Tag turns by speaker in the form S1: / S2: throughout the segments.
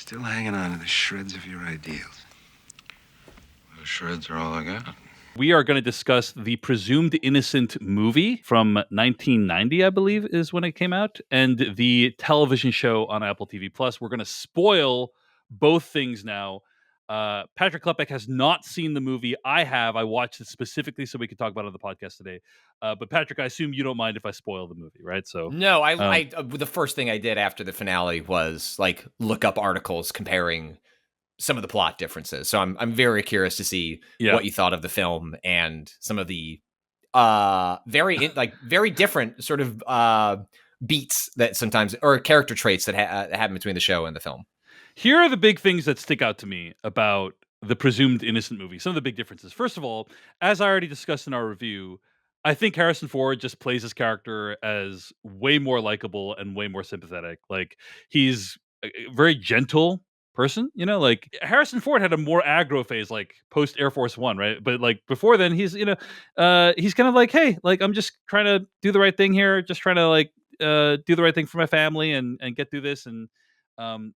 S1: Still hanging on to the shreds of your ideals.
S2: Those shreds are all I got.
S3: We are going to discuss the Presumed Innocent movie from 1990, I believe, is when it came out, and the television show on Apple TV Plus. We're going to spoil both things now. Patrick Klepek has not seen the movie. I have. I watched it specifically so we could talk about it on the podcast today. But Patrick, I assume you don't mind if I spoil the movie, right? So
S4: no, I the first thing I did after the finale was like look up articles comparing some of the plot differences. So I'm very curious to see what you thought of the film and some of the very different sort of beats that sometimes, or character traits that happen between the show and the film.
S3: Here are the big things that stick out to me about the Presumed Innocent movie. Some of the big differences. First of all, as I already discussed in our review, I think Harrison Ford just plays his character as way more likable and way more sympathetic. Like, he's a very gentle person, you know, like Harrison Ford had a more aggro phase, like post Air Force One, right? But like before then, he's, you know, he's kind of like, hey, like I'm just trying to do the right thing here, just trying to like do the right thing for my family and get through this. And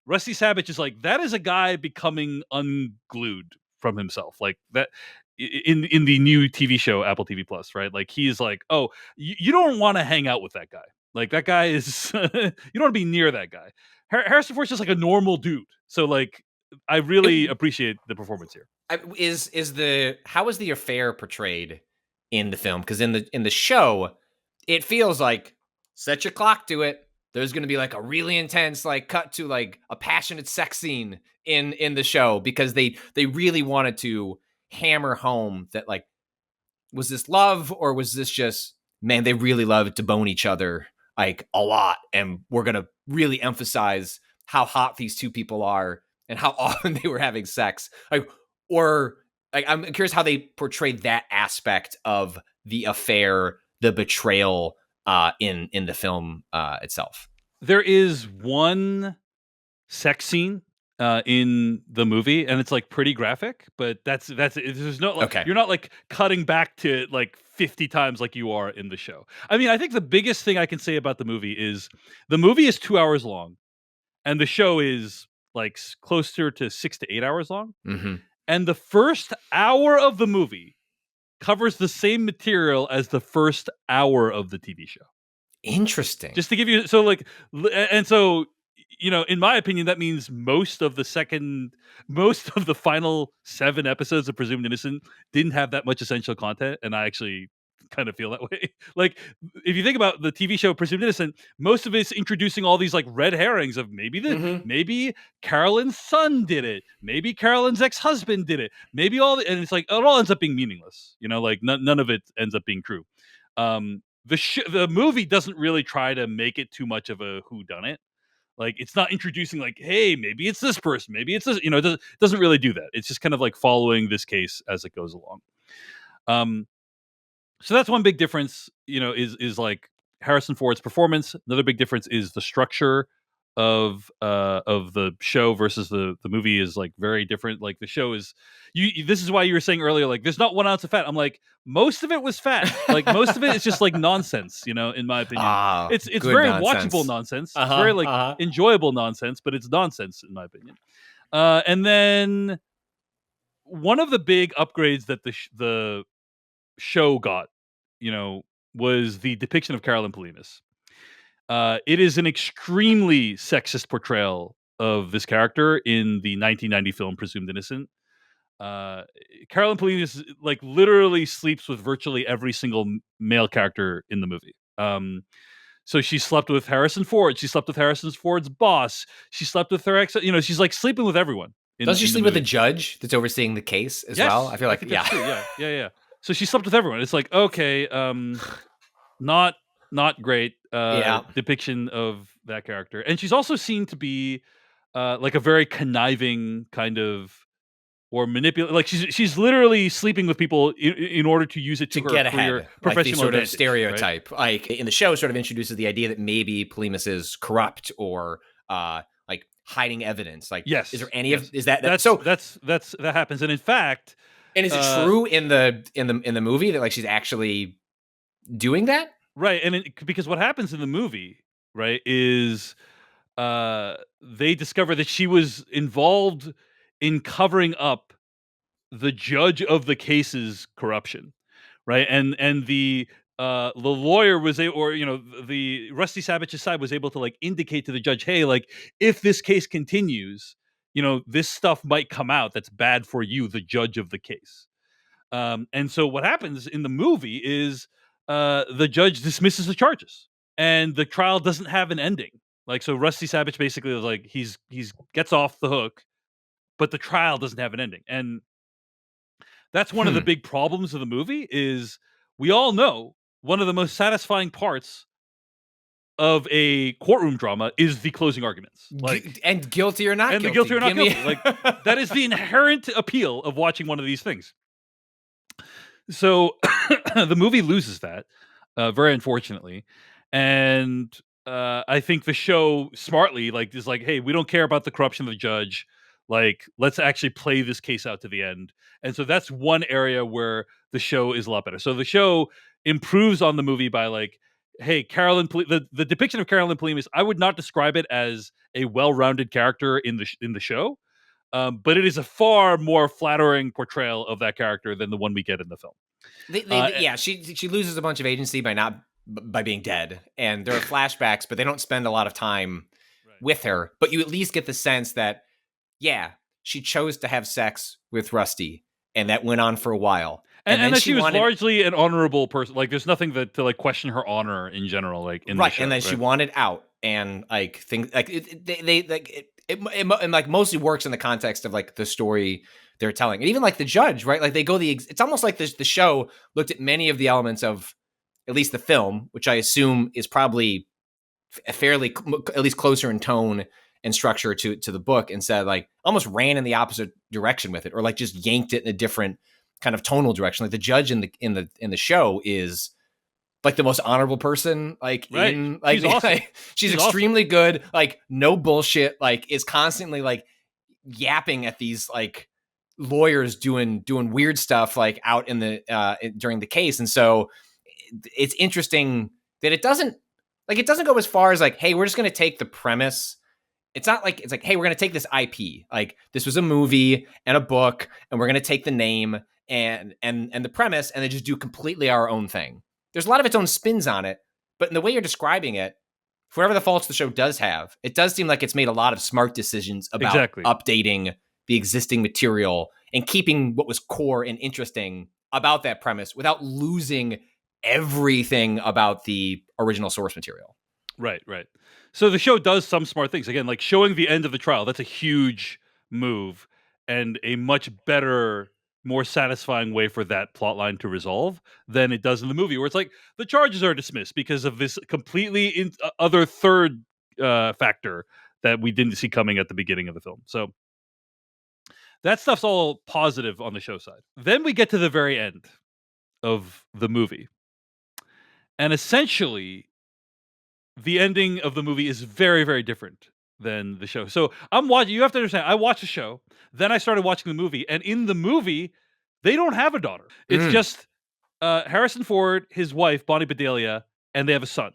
S3: Rusty Sabich is like, that is a guy becoming unglued from himself, like that in the new TV show Apple TV Plus, right? Like he's like, oh, you don't want to hang out with that guy. Like that guy is, you don't want to be near that guy. Harrison Ford's just like a normal dude. So like, I really appreciate the performance here.
S4: How is the affair portrayed in the film? Because in the show, it feels like set your clock to it. There's going to be like a really intense like cut to like a passionate sex scene in the show because they really wanted to hammer home that like, was this love or was this just, man, they really love to bone each other like a lot, and we're going to really emphasize how hot these two people are and how often they were having sex. Like, or like, I'm curious how they portrayed that aspect of the affair, the betrayal in the film itself.
S3: There is one sex scene in the movie, and it's like pretty graphic, but that's it. There's no like,
S4: okay.
S3: You're not like cutting back to like 50 times like you are in the show. I mean, I think the biggest thing I can say about the movie is 2 hours long, and the show is like closer to 6 to 8 hours long.
S4: Mm-hmm.
S3: And the first hour of the movie covers the same material as the first hour of the TV show.
S4: Interesting.
S3: Just to give you, so like, and so, you know, in my opinion, that means most of the final 7 episodes of Presumed Innocent didn't have that much essential content, and I actually kind of feel that way. Like, if you think about the TV show Presumed Innocent, most of it's introducing all these like red herrings of maybe Carolyn's son did it, maybe Carolyn's ex-husband did it, maybe and it's like it all ends up being meaningless. You know, like none of it ends up being true. The movie doesn't really try to make it too much of a whodunit. Like, it's not introducing like, hey, maybe it's this person, maybe it's this, you know, it doesn't really do that. It's just kind of like following this case as it goes along. So that's one big difference, you know, is like Harrison Ford's performance. Another big difference is the structure of the show versus the movie is like very different. Like the show is, this is why you were saying earlier, like there's not 1 ounce of fat. I'm like, most of it was fat. Like most of it is just like nonsense, you know, in my opinion. It's very
S4: nonsense.
S3: Watchable nonsense. It's very like enjoyable nonsense, but it's nonsense in my opinion. And then one of the big upgrades that the show got, you know, was the depiction of Carolyn Polinas. It is an extremely sexist portrayal of this character in the 1990 film Presumed Innocent. Carolyn Polinas like literally sleeps with virtually every single male character in the movie. So she slept with Harrison Ford. She slept with Harrison Ford's boss. She slept with her ex. You know, she's like sleeping with everyone.
S4: Does she sleep with the judge that's overseing the case as well? I feel like,
S3: that's true. Yeah. So she slept with everyone. It's like, okay, not great depiction of that character. And she's also seen to be like a very conniving kind of, or manipulate. Like she's literally sleeping with people in order to use it to her
S4: get
S3: career,
S4: ahead.
S3: professional
S4: like the sort of
S3: right?
S4: stereotype. Like in the show, sort of introduces the idea that maybe Polinas is corrupt or like hiding evidence. Like,
S3: yes,
S4: is there any of is that
S3: that happens? And in fact,
S4: and is it true in the movie that like she's actually doing that?
S3: Right, and because what happens in the movie, right, is they discover that she was involved in covering up the judge of the case's corruption, right? And the lawyer was able, or the Rusty Sabage's side was able to like indicate to the judge, hey, like if this case continues, this stuff might come out that's bad for you, the judge of the case. And so what happens in the movie is the judge dismisses the charges, and the trial doesn't have an ending. Like, so Rusty Sabich basically was like he's gets off the hook, but the trial doesn't have an ending. And that's one of the big problems of the movie is we all know one of the most satisfying parts of a courtroom drama is the closing arguments. Like,
S4: and guilty or not
S3: and
S4: guilty.
S3: the guilty or not
S4: Give me-
S3: guilty. Like, that is the inherent appeal of watching one of these things. So the movie loses that, very unfortunately. And I think the show smartly is like, hey, we don't care about the corruption of the judge. Like, let's actually play this case out to the end. And so that's one area where the show is a lot better. So the show improves on the movie by like, hey, the depiction of Carolyn Polimis, I would not describe it as a well-rounded character in the show. But it is a far more flattering portrayal of that character than the one we get in the film.
S4: She loses a bunch of agency by being dead, and there are flashbacks, but they don't spend a lot of time with her. But you at least get the sense that, yeah, she chose to have sex with Rusty, and that went on for a while.
S3: And that she was largely an honorable person. Like, there's nothing to like question her honor in general. Like, in the show,
S4: and then she wanted out, and like things like it like mostly works in the context of like the story they're telling, and even like the judge, right? Like they go it's almost like the show looked at many of the elements of at least the film, which I assume is probably fairly at least closer in tone and structure to the book, and said like almost ran in the opposite direction with it, or like just yanked it in a different kind of tonal direction. Like the judge in the show is like the most honorable person, like
S3: right.
S4: in like
S3: she's awesome.
S4: She's extremely awesome. Good, like no bullshit, like is constantly like yapping at these like lawyers doing weird stuff like out in the during the case. And so it's interesting that it doesn't go as far as like, hey, we're just going to take the premise. It's not like, it's like, hey, we're going to take this IP, like this was a movie and a book, and we're going to take the name and the premise and then just do completely our own thing. There's a lot of its own spins on it, but in the way you're describing it, for whatever the faults the show does have, it does seem like it's made a lot of smart decisions about updating the existing material and keeping what was core and interesting about that premise without losing everything about the original source material.
S3: Right. So the show does some smart things. Again, like showing the end of the trial, that's a huge move and a much better, more satisfying way for that plot line to resolve than it does in the movie, where it's like the charges are dismissed because of this completely other third factor that we didn't see coming at the beginning of the film. So that stuff's all positive on the show side. Then we get to the very end of the movie, and essentially the ending of the movie is very, very different than the show. So I'm watching. You have to understand. I watched the show, then I started watching the movie, and in the movie, they don't have a daughter. It's just Harrison Ford, his wife Bonnie Bedelia, and they have a son.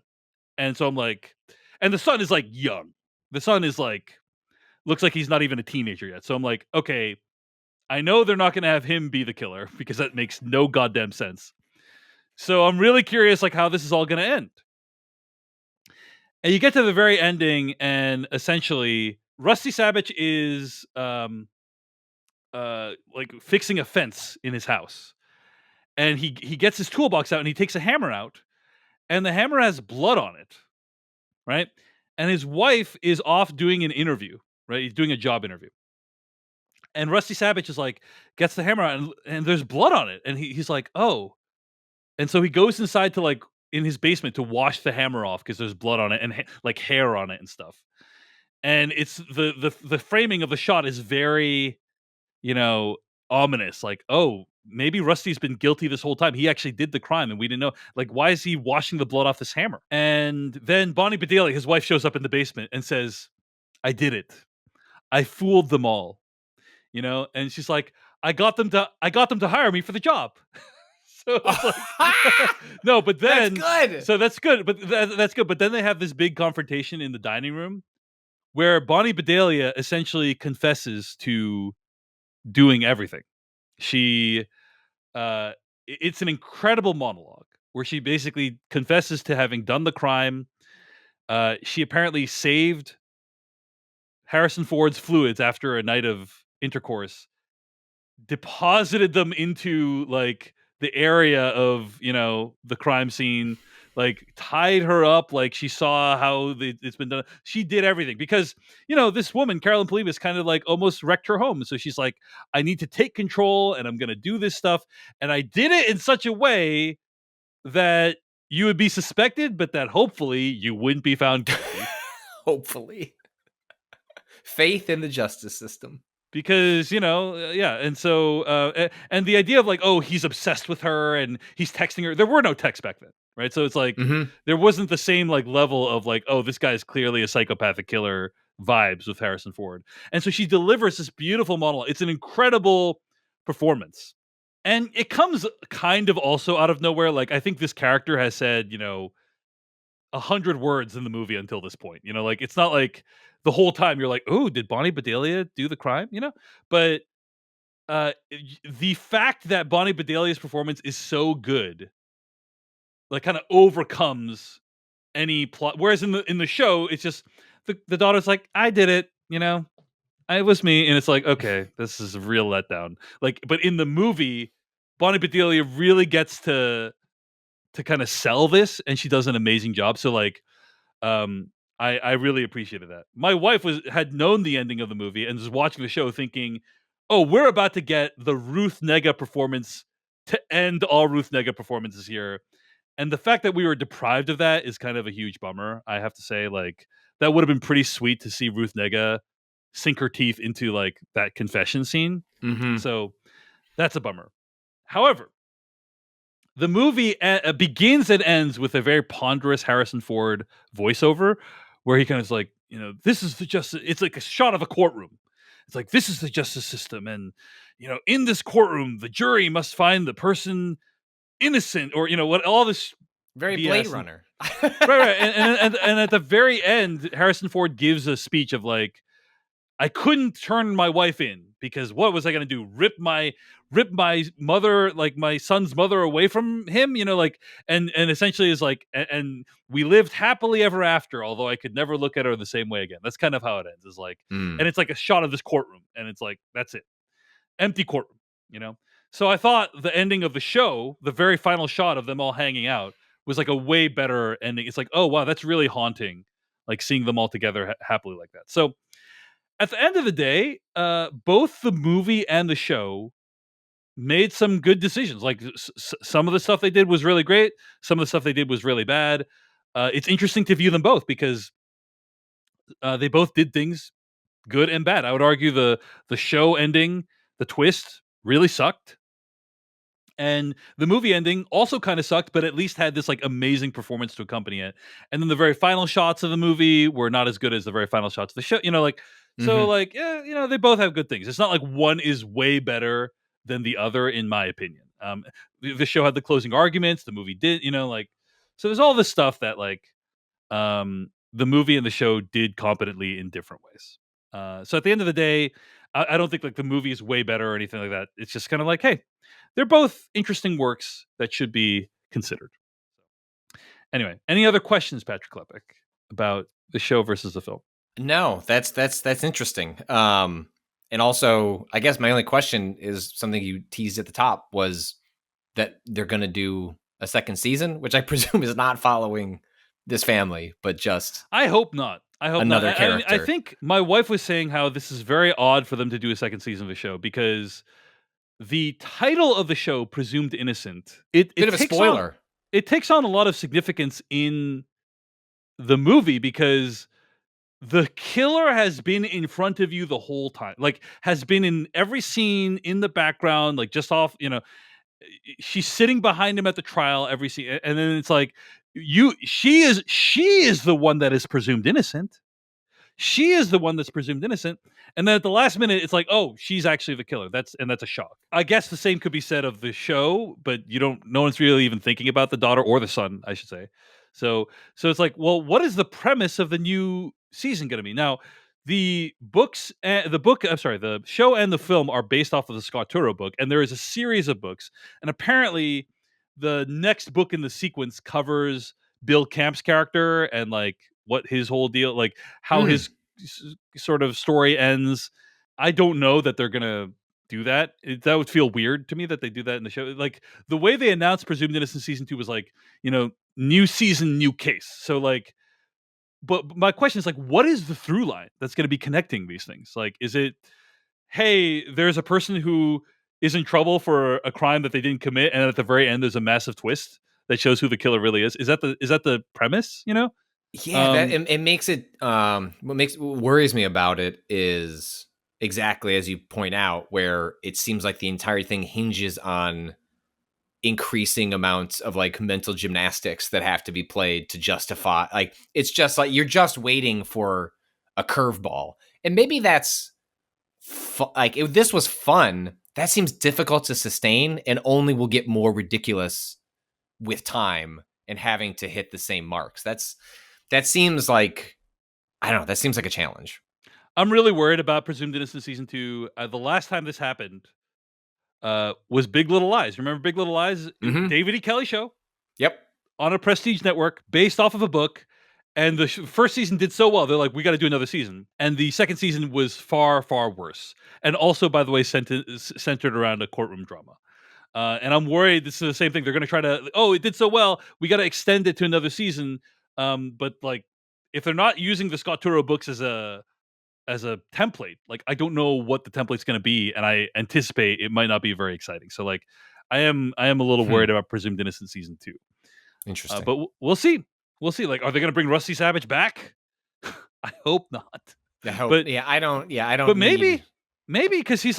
S3: And so I'm like, and the son is like young. The son is like, looks like he's not even a teenager yet. So I'm like, okay, I know they're not going to have him be the killer because that makes no goddamn sense. So I'm really curious, like, how this is all going to end. And you get to the very ending, and essentially, Rusty Sabich is like fixing a fence in his house, and he gets his toolbox out and he takes a hammer out, and the hammer has blood on it, right? And his wife is off doing an interview, right? He's doing a job interview, and Rusty Sabich is like gets the hammer out, and there's blood on it, and he's like, oh, and so he goes inside to like in his basement to wash the hammer off because there's blood on it and like hair on it and stuff. And it's the framing of the shot is very, ominous. Like, oh, maybe Rusty's been guilty this whole time. He actually did the crime and we didn't know. Like, why is he washing the blood off this hammer? And then Bonnie Bedelia, his wife, shows up in the basement and says, I did it. I fooled them all. And she's like, I got them to hire me for the job. So it's like, no, but then
S4: that's good.
S3: So that's good, but that's good. But then they have this big confrontation in the dining room, where Bonnie Bedelia essentially confesses to doing everything. She it's an incredible monologue where she basically confesses to having done the crime. She apparently saved Harrison Ford's fluids after a night of intercourse, deposited them into like the area of the crime scene, like tied her up, like she saw how it's been done. She did everything because this woman Carolyn Polimas kind of like almost wrecked her home, so she's like, I need to take control and I'm gonna do this stuff, and I did it in such a way that you would be suspected, but that hopefully you wouldn't be found guilty.
S4: Hopefully. Faith in the justice system.
S3: Because and so and the idea of like, oh, he's obsessed with her and he's texting her. There were no texts back then, right? So it's like there wasn't the same like level of like, oh, this guy is clearly a psychopathic killer vibes with Harrison Ford. And so she delivers this beautiful monologue. It's an incredible performance, and it comes kind of also out of nowhere. Like, I think this character has said 100 words in the movie until this point. Like, it's not like the whole time you're like, oh, did Bonnie Bedelia do the crime? But the fact that Bonnie Bedelia's performance is so good, like, kind of overcomes any plot. Whereas in the show, it's just the daughter's like, I did it, it was me, and it's like, okay, this is a real letdown. Like, but in the movie, Bonnie Bedelia really gets to kind of sell this, and she does an amazing job. So like, I really appreciated that. My wife had known the ending of the movie and was watching the show thinking, oh, we're about to get the Ruth Negga performance to end all Ruth Negga performances here. And the fact that we were deprived of that is kind of a huge bummer. I have to say, like, that would have been pretty sweet to see Ruth Negga sink her teeth into like that confession scene. So that's a bummer. However, the movie begins and ends with a very ponderous Harrison Ford voiceover where he kind of is like, this is the justice. It's like a shot of a courtroom. It's like, this is the justice system. And, in this courtroom, the jury must find the person innocent, or, what, all this.
S4: Very
S3: BS.
S4: Blade Runner.
S3: Right. And at the very end, Harrison Ford gives a speech of like, I couldn't turn my wife in because what was I going to do? Rip my mother, like my son's mother, away from him? Like, and essentially is like, and we lived happily ever after. Although I could never look at her the same way again. That's kind of how it ends. Is like, and it's like a shot of this courtroom, and it's like, that's it, empty courtroom. So I thought the ending of the show, the very final shot of them all hanging out, was like a way better ending. It's like, oh wow, that's really haunting. Like seeing them all together happily like that. So at the end of the day, both the movie and the show made some good decisions. Like some of the stuff they did was really great. Some of the stuff they did was really bad. It's interesting to view them both because they both did things good and bad. I would argue the show ending, the twist, really sucked. And the movie ending also kind of sucked, but at least had this like amazing performance to accompany it. And then the very final shots of the movie were not as good as the very final shots of the show. Like, so like, yeah, they both have good things. It's not like one is way better than the other, in my opinion. The show had the closing arguments, the movie did, like, so there's all this stuff that like, the movie and the show did competently in different ways. So at the end of the day, I don't think like the movie is way better or anything like that. It's just kind of like, hey, they're both interesting works that should be considered. Anyway, any other questions, Patrick Klepek, about the show versus the film?
S4: No, that's interesting. And also, I guess my only question is something you teased at the top was that they're going to do a second season, which I presume is not following this family, but just
S3: I hope not. I hope
S4: another
S3: not.
S4: character.
S3: I think my wife was saying how this is very odd for them to do a second season of the show because the title of the show, Presumed Innocent, it
S4: bit of a spoiler.
S3: It takes on a lot of significance in the movie because the killer has been in front of you the whole time, like has been in every scene in the background, like just off, she's sitting behind him at the trial every scene. And then it's like, she is the one that is presumed innocent. She is the one that's presumed innocent. And then at the last minute, it's like, oh, she's actually the killer. That's a shock. I guess the same could be said of the show, but no one's really even thinking about the daughter or the son, I should say. So it's like, well, what is the premise of the new season going to be? Now, the the show and the film are based off of the Scott Turow book, and there is a series of books, and apparently the next book in the sequence covers Bill Camp's character and like what his whole deal, like how his sort of story ends. I don't know that they're gonna do that. That would feel weird to me that they do that in the show. Like the way they announced Presumed Innocent season 2 was like, new season, new case. So like, but my question is like, what is the through line that's going to be connecting these things? Like, is it, hey, there's a person who is in trouble for a crime that they didn't commit, and at the very end there's a massive twist that shows who the killer really is? Is that the premise?
S4: Yeah, that it makes it. What worries me about it is exactly as you point out, where it seems like the entire thing hinges on increasing amounts of like mental gymnastics that have to be played to justify. Like it's just like you're just waiting for a curveball, and maybe that's like if this was fun, that seems difficult to sustain, and only will get more ridiculous with time and having to hit the same marks. That seems like, I don't know, that seems like a challenge.
S3: I'm really worried about Presumed Innocent season 2. The last time this happened was Big Little Lies. Remember Big Little Lies? David E. Kelly show.
S4: Yep. On
S3: a prestige network based off of a book. And the first season did so well. They're like, we got to do another season. And the second season was far, far worse. And also, by the way, centered around a courtroom drama. And I'm worried this is the same thing. They're going to try to, it did so well, we got to extend it to another season. But like, if they're not using the Scott Turow books as a template, like I don't know what the template's going to be, and I anticipate it might not be very exciting. So like, I am a little worried about Presumed Innocent season 2.
S4: Interesting,
S3: but we'll see. We'll see. Like, are they going to bring Rusty Savage back? I hope not.
S4: I hope.
S3: But
S4: I don't.
S3: But maybe because his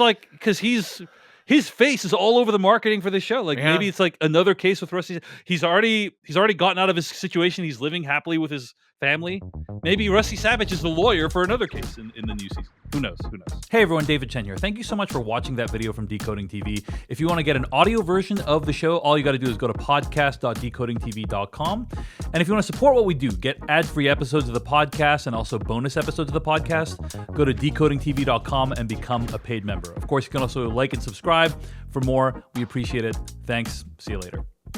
S3: face is all over the marketing for this show. Like maybe it's like another case with Rusty. He's already gotten out of his situation. He's living happily with his family. Maybe Rusty Savage is the lawyer for another case in the new season. Who knows? Hey everyone, David Chen here. Thank you so much for watching that video from Decoding TV. If you want to get an audio version of the show, all you got to do is go to podcast.decodingtv.com. And if you want to support what we do, get ad-free episodes of the podcast and also bonus episodes of the podcast, go to decodingtv.com and become a paid member. Of course, you can also like and subscribe for more. We appreciate it. Thanks. See you later.